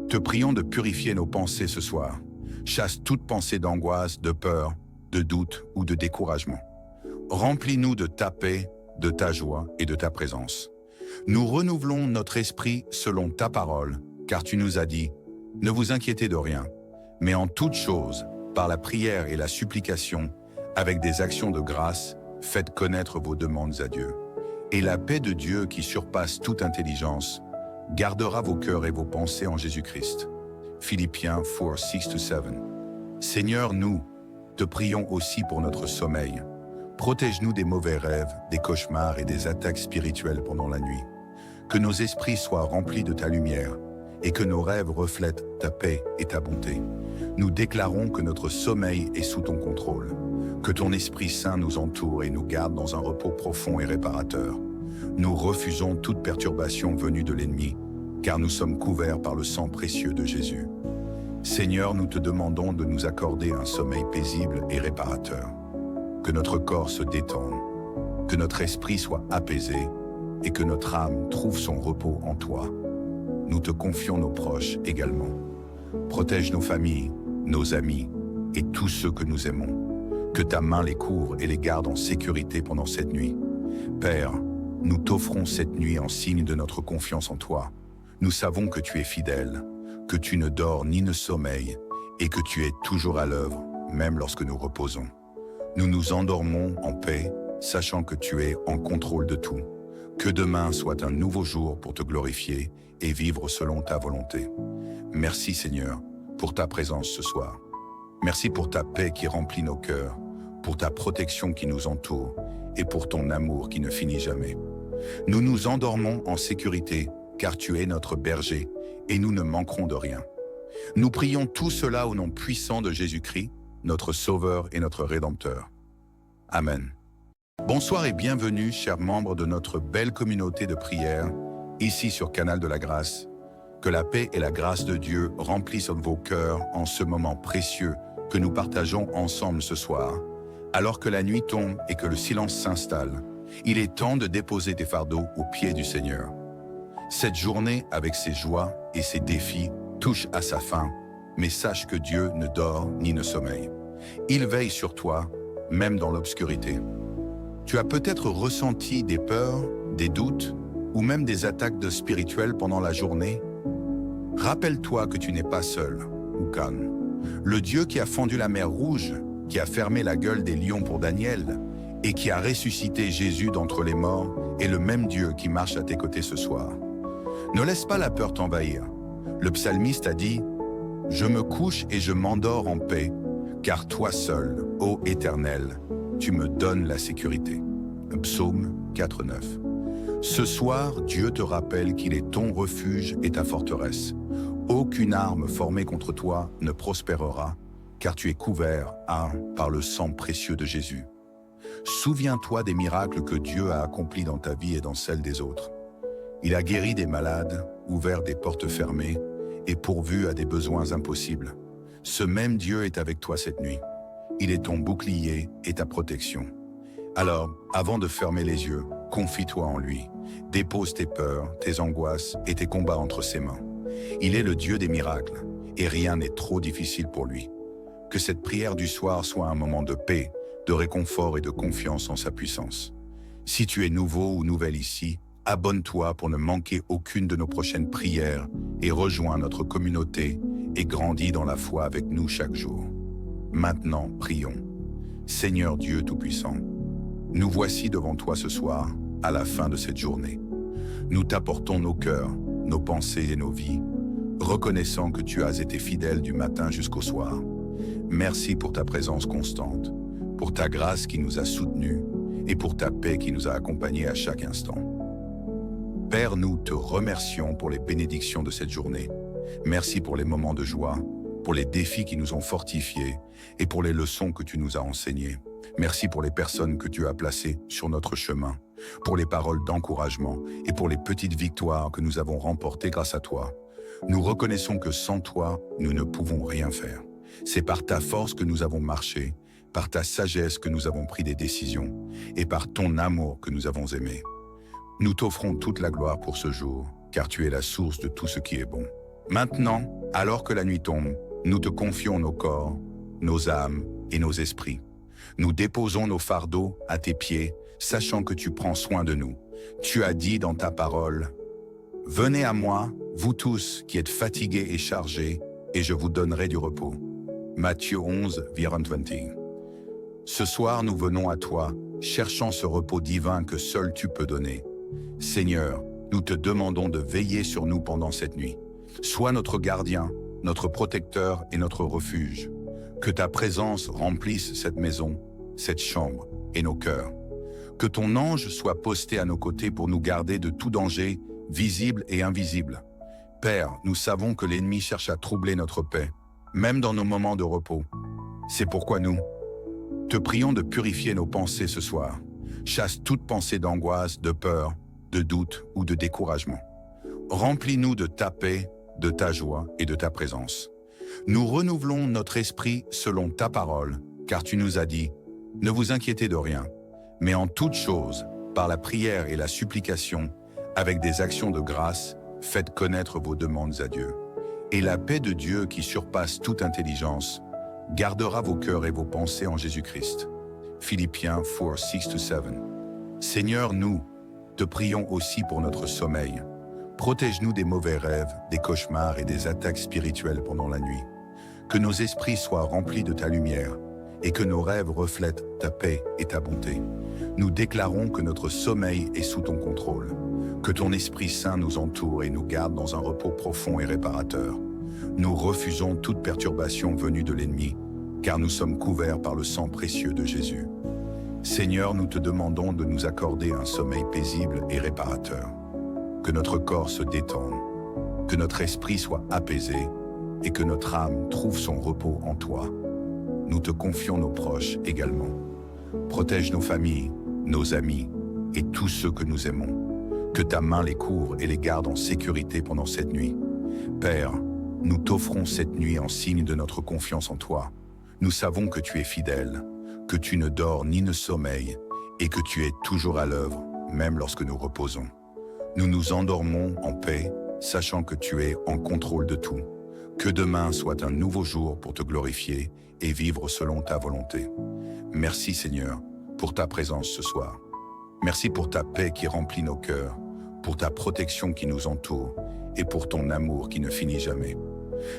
te prions de purifier nos pensées ce soir. Chasse toute pensée d'angoisse, de peur, de doute ou de découragement. Remplis-nous de ta paix, de ta joie et de ta présence. Nous renouvelons notre esprit selon ta parole, car tu nous as dit, ne vous inquiétez de rien, mais en toute chose, par la prière et la supplication, avec des actions de grâce, faites connaître vos demandes à Dieu. Et la paix de Dieu qui surpasse toute intelligence, gardera vos cœurs et vos pensées en Jésus-Christ. Philippiens 4, 6-7. Seigneur, nous te prions aussi pour notre sommeil. Protège-nous des mauvais rêves, des cauchemars et des attaques spirituelles pendant la nuit. Que nos esprits soient remplis de ta lumière et que nos rêves reflètent ta paix et ta bonté. Nous déclarons que notre sommeil est sous ton contrôle, que ton Esprit Saint nous entoure et nous garde dans un repos profond et réparateur. Nous refusons toute perturbation venue de l'ennemi, car nous sommes couverts par le sang précieux de Jésus. Seigneur, nous te demandons de nous accorder un sommeil paisible et réparateur. Que notre corps se détende, que notre esprit soit apaisé et que notre âme trouve son repos en toi. Nous te confions nos proches également. Protège nos familles, nos amis et tous ceux que nous aimons. Que ta main les couvre et les garde en sécurité pendant cette nuit. Père, nous t'offrons cette nuit en signe de notre confiance en toi. Nous savons que tu es fidèle, que tu ne dors ni ne sommeilles et que tu es toujours à l'œuvre, même lorsque nous reposons. Nous nous endormons en paix, sachant que tu es en contrôle de tout. Que demain soit un nouveau jour pour te glorifier et vivre selon ta volonté. Merci Seigneur pour ta présence ce soir. Merci pour ta paix qui remplit nos cœurs, pour ta protection qui nous entoure et pour ton amour qui ne finit jamais. Nous nous endormons en sécurité car tu es notre berger et nous ne manquerons de rien. Nous prions tout cela au nom puissant de Jésus-Christ, notre Sauveur et notre Rédempteur. Amen. Bonsoir et bienvenue, chers membres de notre belle communauté de prière, ici sur Canal de la Grâce. Que la paix et la grâce de Dieu remplissent vos cœurs en ce moment précieux que nous partageons ensemble ce soir. Alors que la nuit tombe et que le silence s'installe, il est temps de déposer tes fardeaux aux pieds du Seigneur. Cette journée, avec ses joies et ses défis, touche à sa fin, mais sache que Dieu ne dort ni ne sommeille. Il veille sur toi, même dans l'obscurité. Tu as peut-être ressenti des peurs, des doutes, ou même des attaques spirituelles pendant la journée. Rappelle-toi que tu n'es pas seul, Oukan. Le Dieu qui a fendu la mer Rouge, qui a fermé la gueule des lions pour Daniel, et qui a ressuscité Jésus d'entre les morts, est le même Dieu qui marche à tes côtés ce soir. Ne laisse pas la peur t'envahir. Le psalmiste a dit « Je me couche et je m'endors en paix, car toi seul, ô Éternel, tu me donnes la sécurité. » Psaume 4,9. Ce soir, Dieu te rappelle qu'il est ton refuge et ta forteresse. Aucune arme formée contre toi ne prospérera, car tu es couvert par le sang précieux de Jésus. Souviens-toi des miracles que Dieu a accomplis dans ta vie et dans celle des autres. Il a guéri des malades, ouvert des portes fermées et pourvu à des besoins impossibles. Ce même Dieu est avec toi cette nuit. Il est ton bouclier et ta protection. Alors, avant de fermer les yeux, confie-toi en lui. Dépose tes peurs, tes angoisses et tes combats entre ses mains. Il est le Dieu des miracles et rien n'est trop difficile pour lui. Que cette prière du soir soit un moment de paix, de réconfort et de confiance en sa puissance. Si tu es nouveau ou nouvelle ici, abonne-toi pour ne manquer aucune de nos prochaines prières et rejoins notre communauté et grandis dans la foi avec nous chaque jour. Maintenant, prions. Seigneur Dieu Tout-Puissant, nous voici devant toi ce soir, à la fin de cette journée. Nous t'apportons nos cœurs, nos pensées et nos vies, reconnaissant que tu as été fidèle du matin jusqu'au soir. Merci pour ta présence constante, pour ta grâce qui nous a soutenus et pour ta paix qui nous a accompagnés à chaque instant. Père, nous te remercions pour les bénédictions de cette journée. Merci pour les moments de joie, pour les défis qui nous ont fortifiés et pour les leçons que tu nous as enseignées. Merci pour les personnes que tu as placées sur notre chemin, pour les paroles d'encouragement et pour les petites victoires que nous avons remportées grâce à toi. Nous reconnaissons que sans toi, nous ne pouvons rien faire. C'est par ta force que nous avons marché, par ta sagesse que nous avons pris des décisions et par ton amour que nous avons aimé. Nous t'offrons toute la gloire pour ce jour, car tu es la source de tout ce qui est bon. Maintenant, alors que la nuit tombe, nous te confions nos corps, nos âmes et nos esprits. Nous déposons nos fardeaux à tes pieds, sachant que tu prends soin de nous. Tu as dit dans ta parole, « Venez à moi, vous tous qui êtes fatigués et chargés, et je vous donnerai du repos. » Matthieu 11, 20. Ce soir, nous venons à toi, cherchant ce repos divin que seul tu peux donner. Seigneur, nous te demandons de veiller sur nous pendant cette nuit. Sois notre gardien, notre protecteur et notre refuge. Que ta présence remplisse cette maison, cette chambre et nos cœurs. Que ton ange soit posté à nos côtés pour nous garder de tout danger, visible et invisible. Père, nous savons que l'ennemi cherche à troubler notre paix, même dans nos moments de repos. C'est pourquoi nous te prions de purifier nos pensées ce soir. Chasse toute pensée d'angoisse, de peur, de doute ou de découragement. Remplis-nous de ta paix, de ta joie et de ta présence. Nous renouvelons notre esprit selon ta parole, car tu nous as dit « Ne vous inquiétez de rien, mais en toute chose, par la prière et la supplication, avec des actions de grâce, faites connaître vos demandes à Dieu. Et la paix de Dieu qui surpasse toute intelligence, gardera vos cœurs et vos pensées en Jésus-Christ. » Philippiens 4, 6-7. Seigneur, nous te prions aussi pour notre sommeil. Protège-nous des mauvais rêves, des cauchemars et des attaques spirituelles pendant la nuit. Que nos esprits soient remplis de ta lumière et que nos rêves reflètent ta paix et ta bonté. Nous déclarons que notre sommeil est sous ton contrôle, que ton Esprit Saint nous entoure et nous garde dans un repos profond et réparateur. Nous refusons toute perturbation venue de l'ennemi, car nous sommes couverts par le sang précieux de Jésus. Seigneur, nous te demandons de nous accorder un sommeil paisible et réparateur. Que notre corps se détende, que notre esprit soit apaisé et que notre âme trouve son repos en toi. Nous te confions nos proches également. Protège nos familles, nos amis et tous ceux que nous aimons. Que ta main les couvre et les garde en sécurité pendant cette nuit. Père, nous t'offrons cette nuit en signe de notre confiance en toi. Nous savons que tu es fidèle, que tu ne dors ni ne sommeilles et que tu es toujours à l'œuvre, même lorsque nous reposons. Nous nous endormons en paix, sachant que tu es en contrôle de tout. Que demain soit un nouveau jour pour te glorifier et vivre selon ta volonté. Merci Seigneur pour ta présence ce soir. Merci pour ta paix qui remplit nos cœurs, pour ta protection qui nous entoure et pour ton amour qui ne finit jamais.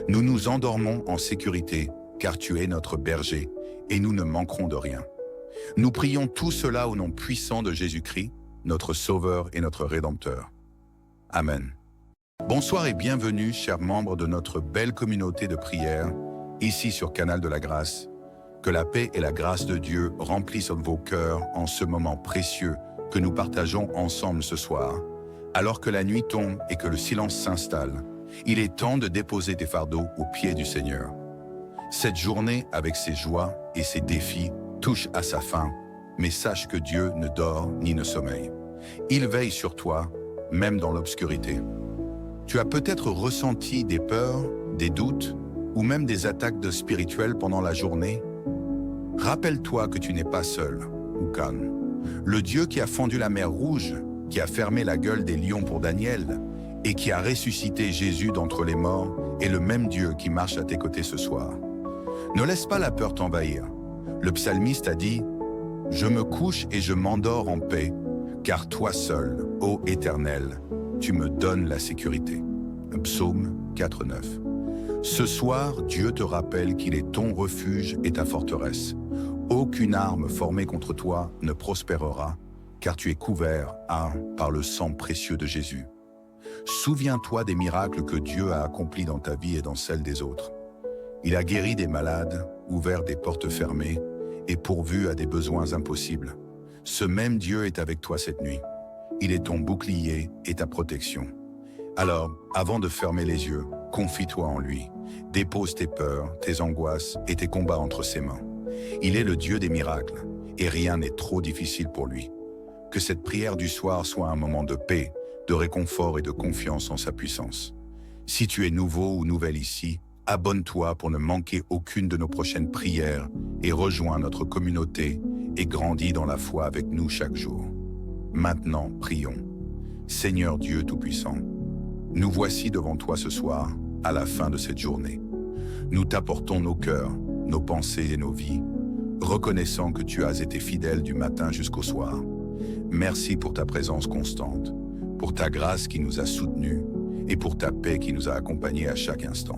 Nous nous endormons en sécurité car tu es notre berger et nous ne manquerons de rien. Nous prions tout cela au nom puissant de Jésus-Christ, notre Sauveur et notre Rédempteur. Amen. Bonsoir et bienvenue, chers membres de notre belle communauté de prière, ici sur Canal de la Grâce. Que la paix et la grâce de Dieu remplissent vos cœurs en ce moment précieux que nous partageons ensemble ce soir. Alors que la nuit tombe et que le silence s'installe, il est temps de déposer tes fardeaux aux pieds du Seigneur. Cette journée, avec ses joies et ses défis, touche à sa fin, mais sache que Dieu ne dort ni ne sommeille. Il veille sur toi, même dans l'obscurité. Tu as peut-être ressenti des peurs, des doutes, ou même des attaques spirituelles pendant la journée. Rappelle-toi que tu n'es pas seul, ou calme. Le Dieu qui a fendu la mer Rouge, qui a fermé la gueule des lions pour Daniel, et qui a ressuscité Jésus d'entre les morts, est le même Dieu qui marche à tes côtés ce soir. Ne laisse pas la peur t'envahir. Le psalmiste a dit « Je me couche et je m'endors en paix, car toi seul, ô Éternel, tu me donnes la sécurité. » Psaume 4:9. Ce soir, Dieu te rappelle qu'il est ton refuge et ta forteresse. Aucune arme formée contre toi ne prospérera, car tu es couvert par le sang précieux de Jésus. Souviens-toi des miracles que Dieu a accomplis dans ta vie et dans celle des autres. Il a guéri des malades, ouvert des portes fermées et pourvu à des besoins impossibles. Ce même Dieu est avec toi cette nuit. Il est ton bouclier et ta protection. Alors, avant de fermer les yeux, confie-toi en lui. Dépose tes peurs, tes angoisses et tes combats entre ses mains. Il est le Dieu des miracles et rien n'est trop difficile pour lui. Que cette prière du soir soit un moment de paix, de réconfort et de confiance en sa puissance. Si tu es nouveau ou nouvelle ici, abonne-toi pour ne manquer aucune de nos prochaines prières et rejoins notre communauté et grandis dans la foi avec nous chaque jour. Maintenant, prions. Seigneur Dieu Tout-Puissant, nous voici devant toi ce soir, à la fin de cette journée. Nous t'apportons nos cœurs, nos pensées et nos vies, reconnaissant que tu as été fidèle du matin jusqu'au soir. Merci pour ta présence constante, pour ta grâce qui nous a soutenus et pour ta paix qui nous a accompagnés à chaque instant.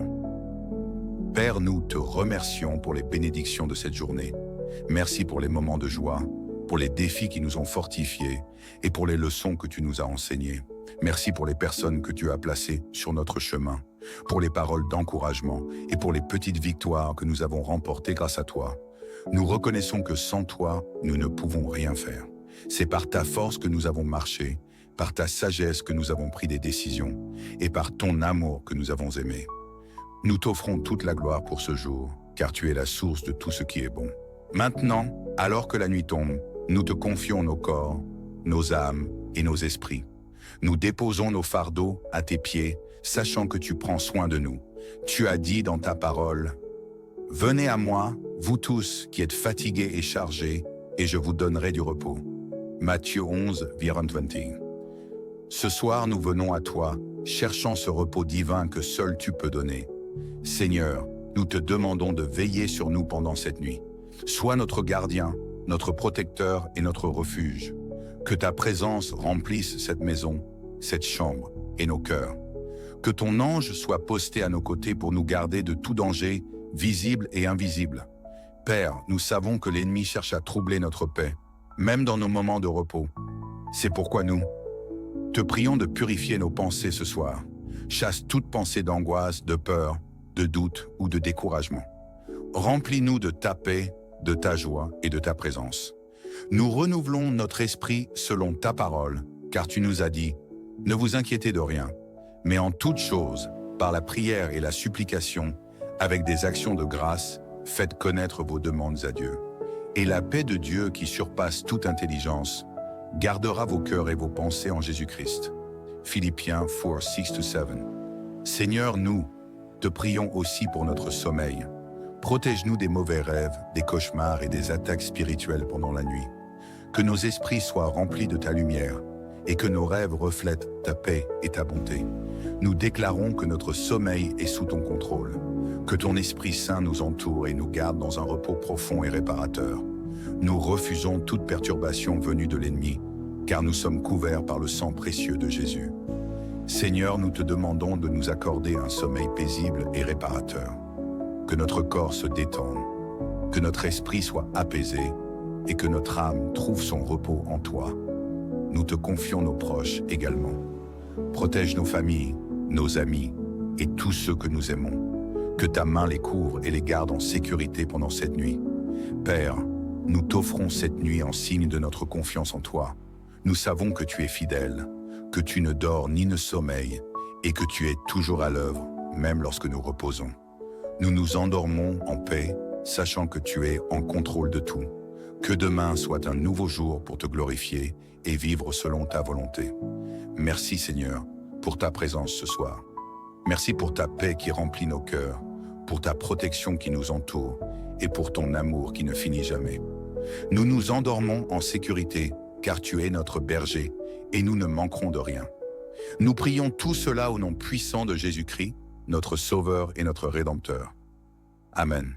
Père, nous te remercions pour les bénédictions de cette journée. Merci pour les moments de joie, pour les défis qui nous ont fortifiés et pour les leçons que tu nous as enseignées. Merci pour les personnes que tu as placées sur notre chemin, pour les paroles d'encouragement et pour les petites victoires que nous avons remportées grâce à toi. Nous reconnaissons que sans toi, nous ne pouvons rien faire. C'est par ta force que nous avons marché, par ta sagesse que nous avons pris des décisions et par ton amour que nous avons aimé. Nous t'offrons toute la gloire pour ce jour, car tu es la source de tout ce qui est bon. Maintenant, alors que la nuit tombe, nous te confions nos corps, nos âmes et nos esprits. Nous déposons nos fardeaux à tes pieds, sachant que tu prends soin de nous. Tu as dit dans ta parole, « Venez à moi, vous tous qui êtes fatigués et chargés, et je vous donnerai du repos. » Matthieu 11:20. Ce soir, nous venons à toi, cherchant ce repos divin que seul tu peux donner. Seigneur, nous te demandons de veiller sur nous pendant cette nuit. Sois notre gardien, notre protecteur et notre refuge. Que ta présence remplisse cette maison, cette chambre et nos cœurs. Que ton ange soit posté à nos côtés pour nous garder de tout danger, visible et invisible. Père, nous savons que l'ennemi cherche à troubler notre paix, même dans nos moments de repos. C'est pourquoi nous te prions de purifier nos pensées ce soir. Chasse toute pensée d'angoisse, de peur, de doute ou de découragement. Remplis-nous de ta paix, de ta joie et de ta présence. Nous renouvelons notre esprit selon ta parole, car tu nous as dit « Ne vous inquiétez de rien, Mais en toute chose, par la prière et la supplication, avec des actions de grâce, faites connaître vos demandes à Dieu. Et la paix de Dieu qui surpasse toute intelligence, gardera vos cœurs et vos pensées en Jésus-Christ. Philippiens 4, 6-7. Seigneur, nous te prions aussi pour notre sommeil. Protège-nous des mauvais rêves, des cauchemars et des attaques spirituelles pendant la nuit. Que nos esprits soient remplis de ta lumière et que nos rêves reflètent ta paix et ta bonté. Nous déclarons que notre sommeil est sous ton contrôle, que ton Esprit Saint nous entoure et nous garde dans un repos profond et réparateur. Nous refusons toute perturbation venue de l'ennemi, car nous sommes couverts par le sang précieux de Jésus. Seigneur, nous te demandons de nous accorder un sommeil paisible et réparateur. Que notre corps se détende, que notre esprit soit apaisé et que notre âme trouve son repos en toi. Nous te confions nos proches également. Protège nos familles, nos amis et tous ceux que nous aimons. Que ta main les couvre et les garde en sécurité pendant cette nuit. Père, nous t'offrons cette nuit en signe de notre confiance en toi. Nous savons que tu es fidèle, que tu ne dors ni ne sommeilles et que tu es toujours à l'œuvre, même lorsque nous reposons. Nous nous endormons en paix, sachant que tu es en contrôle de tout. Que demain soit un nouveau jour pour te glorifier et vivre selon ta volonté. Merci Seigneur pour ta présence ce soir. Merci pour ta paix qui remplit nos cœurs, pour ta protection qui nous entoure et pour ton amour qui ne finit jamais. Nous nous endormons en sécurité car tu es notre berger et nous ne manquerons de rien. Nous prions tout cela au nom puissant de Jésus-Christ, notre Sauveur et notre Rédempteur. Amen.